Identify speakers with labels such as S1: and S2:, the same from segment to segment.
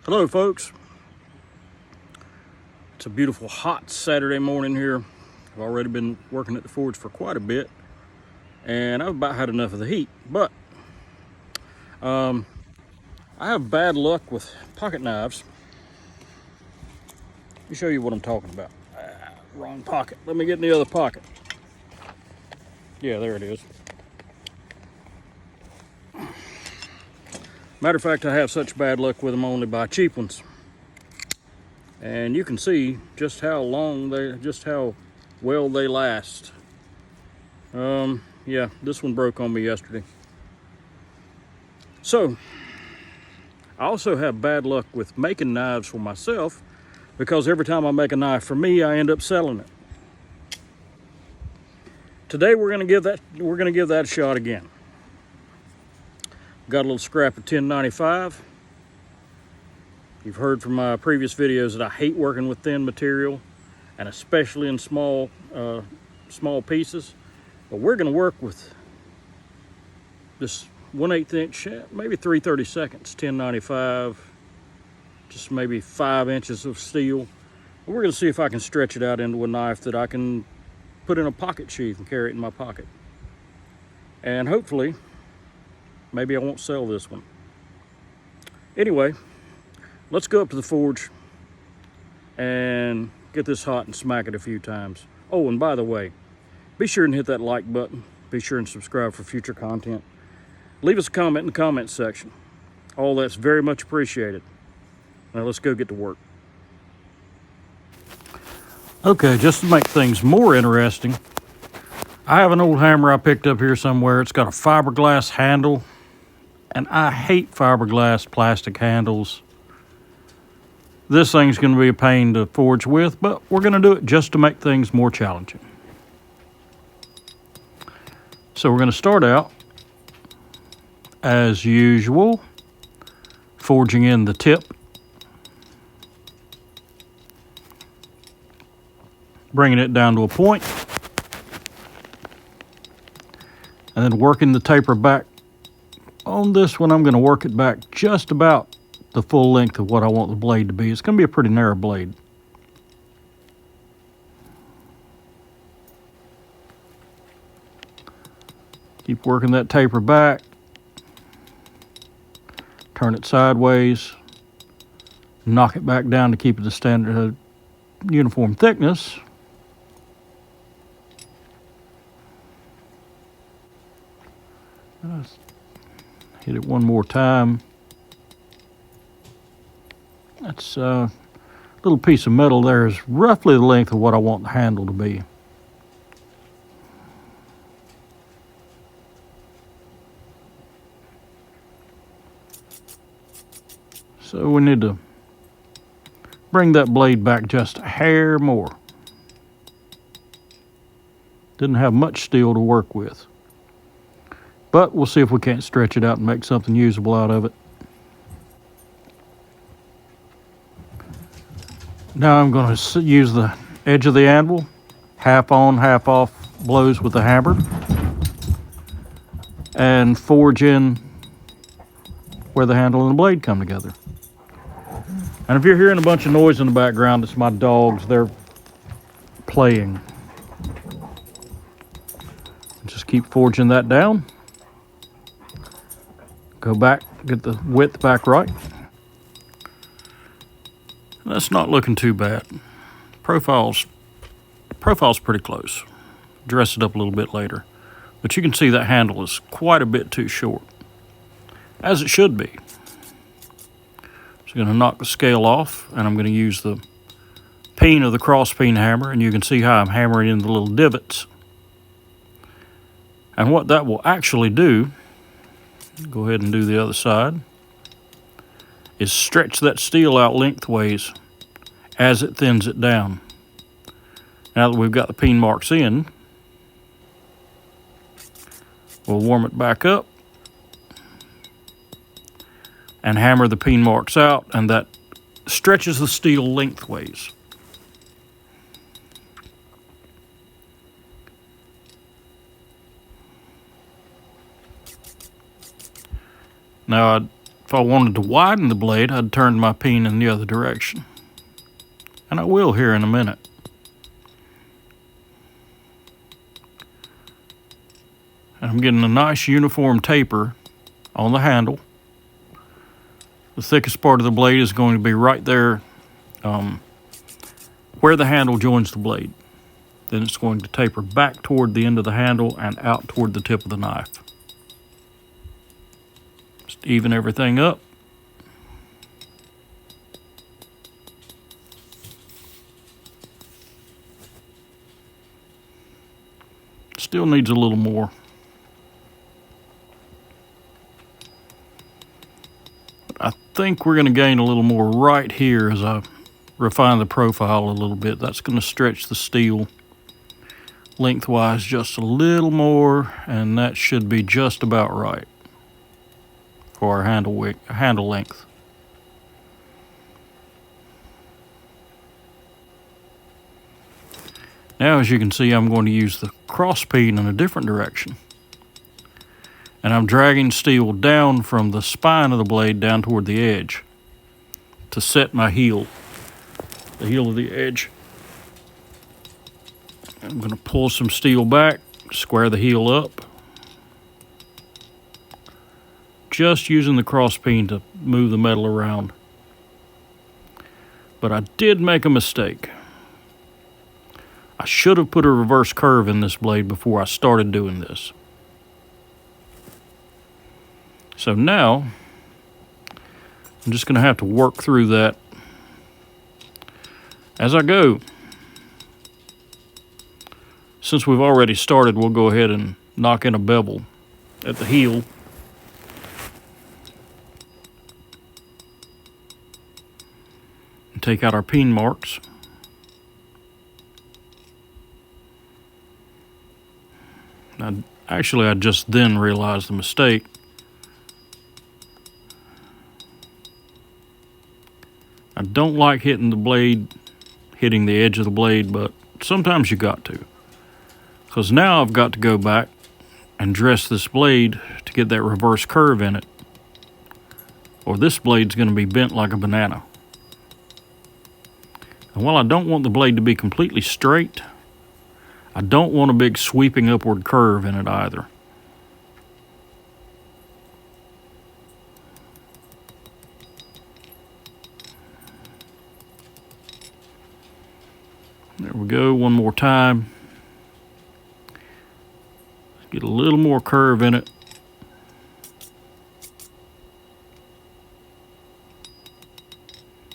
S1: Hello folks, it's a beautiful hot Saturday morning here. I've already been working at the forge for quite a bit and I've about had enough of the heat, but I have bad luck with pocket knives. Let me show you what I'm talking about. Wrong pocket. Let me get in the other pocket. Yeah, there it is. Matter of fact, I have such bad luck with them, I only buy cheap ones. And you can see just how well they last. Yeah, this one broke on me yesterday. So, I also have bad luck with making knives for myself because every time I make a knife for me, I end up selling it. Today we're gonna give that a shot again. Got a little scrap of 1095. You've heard from my previous videos that I hate working with thin material, and especially in small pieces. But we're gonna work with this 1/8 inch, maybe 3/32, 1095, just maybe 5 inches of steel. We're gonna see if I can stretch it out into a knife that I can put in a pocket sheath and carry it in my pocket. And hopefully, maybe I won't sell this one. Anyway, let's go up to the forge and get this hot and smack it a few times. Oh, and by the way, be sure and hit that like button. Be sure and subscribe for future content. Leave us a comment in the comments section. All that's very much appreciated. Now let's go get to work. Okay, just to make things more interesting, I have an old hammer I picked up here somewhere. It's got a fiberglass handle, and I hate fiberglass plastic handles. This thing's going to be a pain to forge with, but we're going to do it just to make things more challenging. So we're going to start out, as usual, forging in the tip. Bringing it down to a point. And then working the taper back. On this one, I'm going to work it back just about the full length of what I want the blade to be. It's going to be a pretty narrow blade. Keep working that taper back. Turn it sideways. Knock it back down to keep it the standard uniform thickness. Hit it one more time. That's a little piece of metal there is roughly the length of what I want the handle to be. So we need to bring that blade back just a hair more. Didn't have much steel to work with. But we'll see if we can't stretch it out and make something usable out of it. Now I'm going to use the edge of the anvil, half on, half off blows with the hammer, and forge in where the handle and the blade come together. And if you're hearing a bunch of noise in the background, it's my dogs. They're playing. Just keep forging that down. Go back, get the width back right. That's not looking too bad. Profile's pretty close. Dress it up a little bit later. But you can see that handle is quite a bit too short, as it should be. So I'm going to knock the scale off, and I'm going to use the peen of the cross peen hammer, and you can see how I'm hammering in the little divots. And what that will actually do, go ahead and do the other side, is stretch that steel out lengthways as it thins it down. Now that we've got the peen marks in, we'll warm it back up and hammer the peen marks out, and that stretches the steel lengthways. Now I If I wanted to widen the blade, I'd turn my peen in the other direction. And I will here in a minute. And I'm getting a nice uniform taper on the handle. The thickest part of the blade is going to be right there where the handle joins the blade. Then it's going to taper back toward the end of the handle and out toward the tip of the knife. Just even everything up. Still needs a little more. I think we're going to gain a little more right here as I refine the profile a little bit. That's going to stretch the steel lengthwise just a little more, and that should be just about right for our handle length. Now, as you can see, I'm going to use the cross peen in a different direction. And I'm dragging steel down from the spine of the blade down toward the edge to set my heel, the heel of the edge. I'm going to pull some steel back, square the heel up. Just using the cross peen to move the metal around. But I did make a mistake. I should have put a reverse curve in this blade before I started doing this. So now, I'm just going to have to work through that as I go. Since we've already started, we'll go ahead and knock in a bevel at the heel. And take out our peen marks. Actually, I just then realized the mistake. I don't like hitting the edge of the blade, but sometimes you got to. Because now I've got to go back and dress this blade to get that reverse curve in it. Or this blade's going to be bent like a banana. And while I don't want the blade to be completely straight, I don't want a big sweeping upward curve in it either. There we go, one more time. Get a little more curve in it.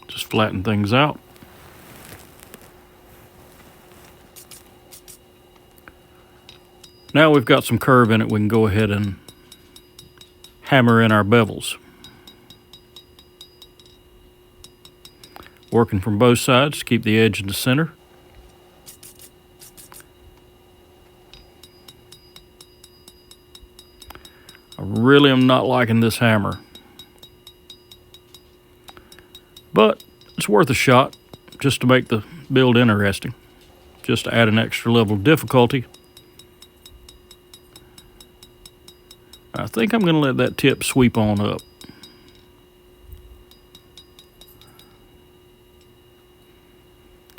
S1: Just flatten things out. Now we've got some curve in it, we can go ahead and hammer in our bevels. Working from both sides to keep the edge in the center. I really am not liking this hammer, but it's worth a shot just to make the build interesting, just to add an extra level of difficulty. I think I'm going to let that tip sweep on up.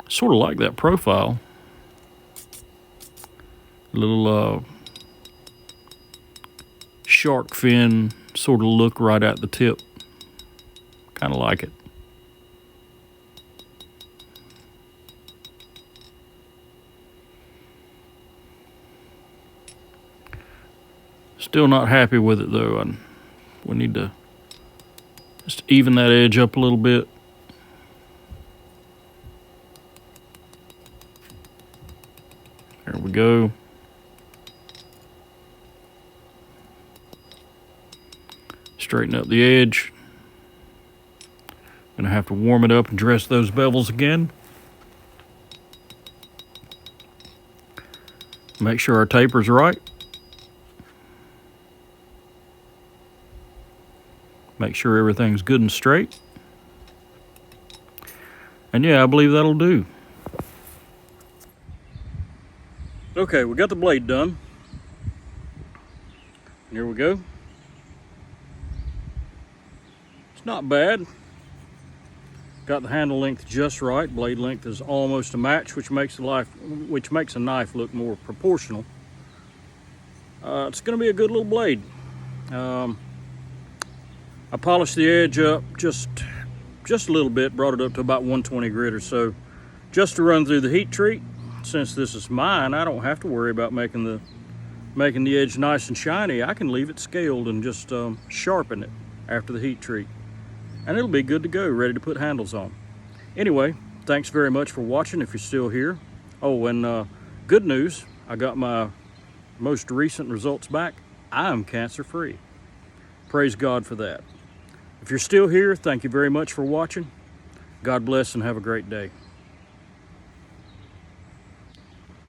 S1: Sort of like that profile. A little shark fin sort of look right at the tip. Kind of like it. Still not happy with it though. We need to just even that edge up a little bit. There we go. Straighten up the edge. Gonna have to warm it up and dress those bevels again. Make sure our taper's right. Make sure everything's good and straight. And yeah, I believe that'll do. Okay, we got the blade done. Here we go. It's not bad. Got the handle length just right. Blade length is almost a match, which makes a knife look more proportional. It's going to be a good little blade. I polished the edge up just a little bit, brought it up to about 120 grit or so, just to run through the heat treat. Since this is mine, I don't have to worry about making the edge nice and shiny. I can leave it scaled and just sharpen it after the heat treat, and it'll be good to go, ready to put handles on. Anyway, thanks very much for watching if you're still here. Oh, and good news, I got my most recent results back. I'm cancer-free. Praise God for that. If you're still here, thank you very much for watching. God bless and have a great day.